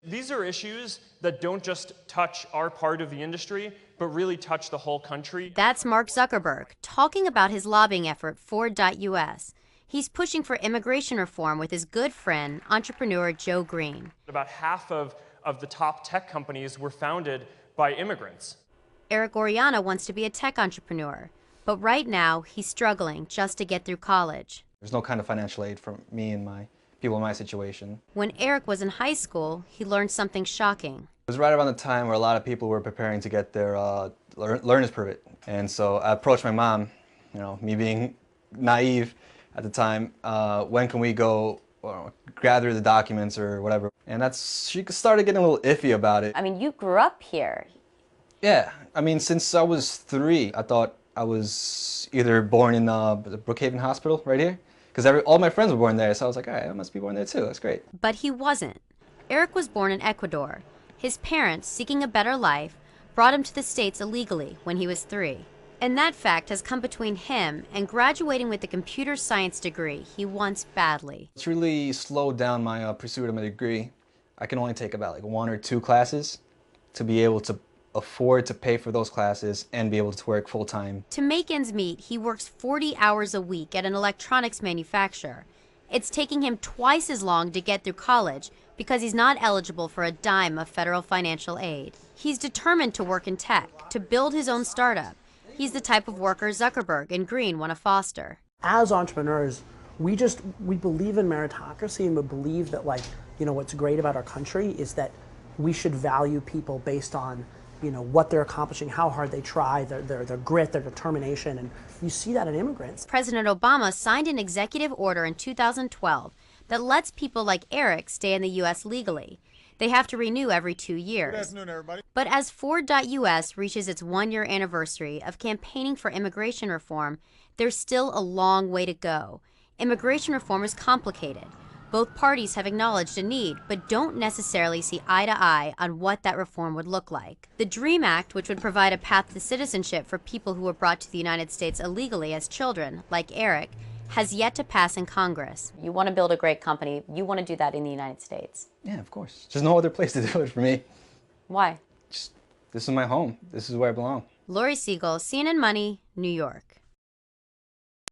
These are issues that don't just touch our part of the industry, but really touch the whole country. That's Mark Zuckerberg talking about his lobbying effort, Ford.us. He's pushing for immigration reform with his good friend, entrepreneur Joe Green. About half of the top tech companies were founded by immigrants. Eric Oriana wants to be a tech entrepreneur, but right now he's struggling just to get through college. There's no kind of financial aid for me and my people in my situation. When Eric was in high school, he learned something shocking. It was right around the time where a lot of people were preparing to get their learner's permit. And so I approached my mom, me being naive at the time, when can we go gather the documents or whatever. And she started getting a little iffy about it. I mean, you grew up here. Yeah, I mean, since I was 3, I thought I was either born in the Brookhaven Hospital right here, because all my friends were born there, so I was like, all right, I must be born there too, that's great. But he wasn't. Eric was born in Ecuador. His parents, seeking a better life, brought him to the States illegally when he was 3. And that fact has come between him and graduating with the computer science degree he wants badly. It's really slowed down my pursuit of my degree. I can only take about 1 or 2 classes to be able to afford to pay for those classes and be able to work full-time. To make ends meet, he works 40 hours a week at an electronics manufacturer. It's taking him twice as long to get through college because he's not eligible for a dime of federal financial aid. He's determined to work in tech, to build his own startup. He's the type of worker Zuckerberg and Green want to foster. As entrepreneurs, we believe in meritocracy, and we believe that what's great about our country is that we should value people based on what they're accomplishing, how hard they try, their grit, their determination, and you see that in immigrants. President Obama signed an executive order in 2012 that lets people like Eric stay in the U.S. legally. They have to renew every 2 years. Good afternoon, everybody. But as Ford.us reaches its 1-year anniversary of campaigning for immigration reform, there's still a long way to go. Immigration reform is complicated. Both parties have acknowledged a need, but don't necessarily see eye to eye on what that reform would look like. The DREAM Act, which would provide a path to citizenship for people who were brought to the United States illegally as children, like Eric, has yet to pass in Congress. You want to build a great company. You want to do that in the United States. Yeah, of course. There's no other place to do it for me. Why? This is my home. This is where I belong. Laurie Segall, CNN Money, New York.